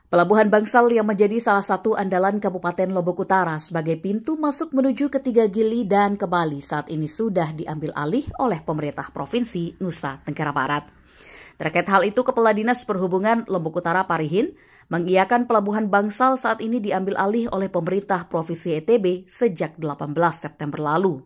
Pelabuhan Bangsal yang menjadi salah satu andalan Kabupaten Lombok Utara sebagai pintu masuk menuju ke Tiga Gili dan ke Bali saat ini sudah diambil alih oleh pemerintah Provinsi Nusa Tenggara Barat. Terkait hal itu, Kepala Dinas Perhubungan Lombok Utara Parihin mengiyakan Pelabuhan Bangsal saat ini diambil alih oleh pemerintah Provinsi NTB sejak 18 September lalu.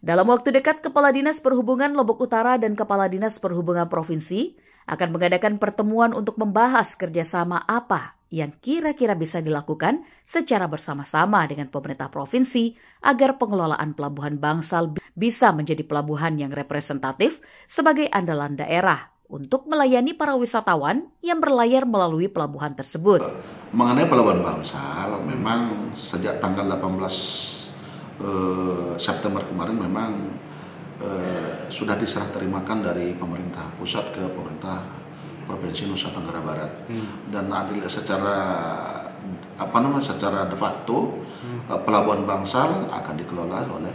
Dalam waktu dekat, Kepala Dinas Perhubungan Lombok Utara dan Kepala Dinas Perhubungan Provinsi akan mengadakan pertemuan untuk membahas kerjasama apa yang kira-kira bisa dilakukan secara bersama-sama dengan pemerintah provinsi agar pengelolaan Pelabuhan Bangsal bisa menjadi pelabuhan yang representatif sebagai andalan daerah untuk melayani para wisatawan yang berlayar melalui pelabuhan tersebut. Mengenai Pelabuhan Bangsal, memang sejak tanggal 18 September kemarin memang sudah diserah terimakan dari pemerintah pusat ke pemerintah Provinsi Nusa Tenggara Barat. Dan adil secara de facto Pelabuhan Bangsal akan dikelola oleh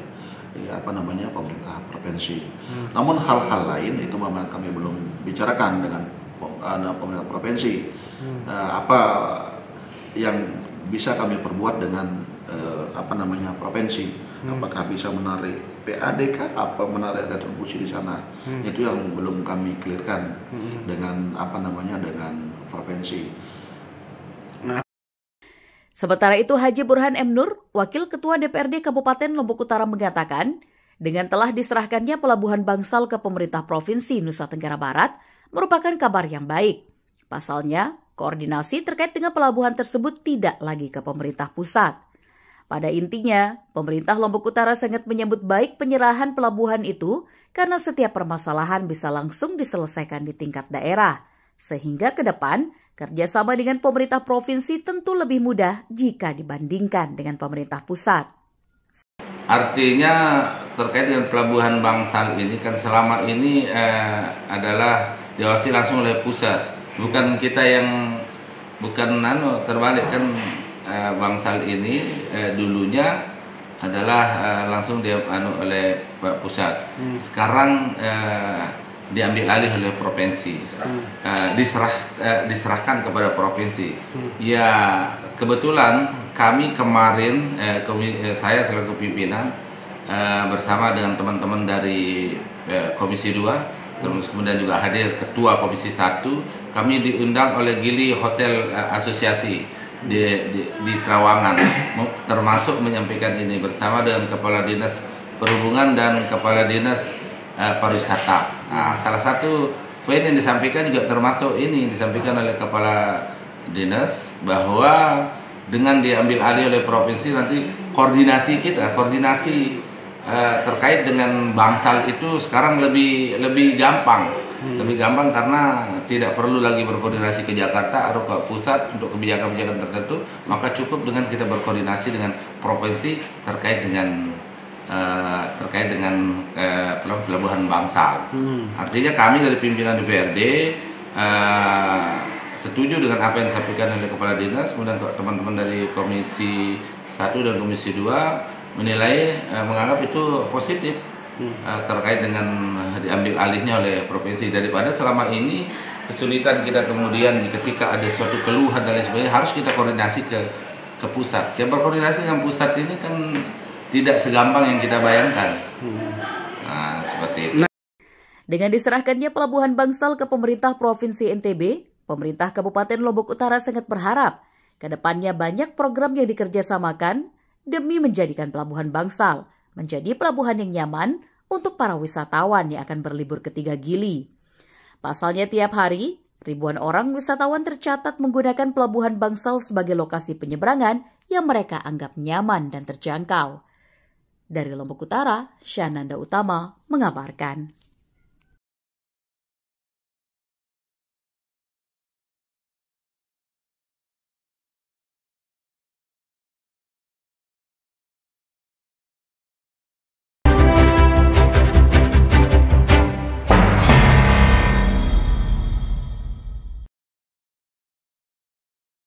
pemerintah provinsi. Namun hal-hal lain itu memang kami belum bicarakan dengan pemerintah provinsi. Apa yang bisa kami perbuat dengan provinsi? Apakah bisa menarik PAD apa menarik retribusi di sana? Itu yang belum kami clearkan dengan dengan provinsi. Sementara itu, Haji Burhan M. Nur, Wakil Ketua DPRD Kabupaten Lombok Utara mengatakan, dengan telah diserahkannya Pelabuhan Bangsal ke pemerintah Provinsi Nusa Tenggara Barat merupakan kabar yang baik. Pasalnya, koordinasi terkait dengan pelabuhan tersebut tidak lagi ke pemerintah pusat. Pada intinya, pemerintah Lombok Utara sangat menyambut baik penyerahan pelabuhan itu karena setiap permasalahan bisa langsung diselesaikan di tingkat daerah. Sehingga ke depan, kerjasama dengan pemerintah provinsi tentu lebih mudah jika dibandingkan dengan pemerintah pusat. Artinya terkait dengan Pelabuhan Bangsal ini kan selama ini adalah diawasi langsung oleh pusat. Bukan kita yang terbalik kan. Bangsal ini dulunya adalah langsung oleh pusat. Sekarang diambil alih oleh provinsi, diserahkan kepada provinsi. Ya kebetulan kami kemarin saya selaku pimpinan bersama dengan teman-teman dari Komisi 2, kemudian juga hadir Ketua Komisi 1, kami diundang oleh Gili Hotel Asosiasi di Trawangan, termasuk menyampaikan ini bersama dengan Kepala Dinas Perhubungan dan Kepala Dinas Pariwisata. Nah, salah satu poin yang disampaikan juga termasuk ini disampaikan oleh Kepala Dinas bahwa dengan diambil alih oleh provinsi nanti koordinasi terkait dengan Bangsal itu sekarang lebih gampang. Lebih gampang karena tidak perlu lagi berkoordinasi ke Jakarta atau ke pusat untuk kebijakan-kebijakan tertentu, maka cukup dengan kita berkoordinasi dengan provinsi terkait dengan Pelabuhan Bangsal. Artinya kami dari pimpinan DPRD setuju dengan apa yang disampaikan oleh Kepala Dinas, kemudian teman-teman dari Komisi 1 dan Komisi 2 menilai menganggap itu positif. Terkait dengan diambil alihnya oleh provinsi, daripada selama ini kesulitan kita kemudian ketika ada suatu keluhan dan lain sebagainya harus kita koordinasi ke pusat. Ya, berkoordinasi dengan pusat ini kan tidak segampang yang kita bayangkan. Nah, seperti itu. Dengan diserahkannya Pelabuhan Bangsal ke pemerintah Provinsi NTB, pemerintah Kabupaten Lombok Utara sangat berharap ke depannya banyak program yang dikerjasamakan demi menjadikan Pelabuhan Bangsal menjadi pelabuhan yang nyaman untuk para wisatawan yang akan berlibur ke Tiga Gili. Pasalnya tiap hari, ribuan orang wisatawan tercatat menggunakan Pelabuhan Bangsal sebagai lokasi penyeberangan yang mereka anggap nyaman dan terjangkau. Dari Lombok Utara, Syananda Utama mengabarkan.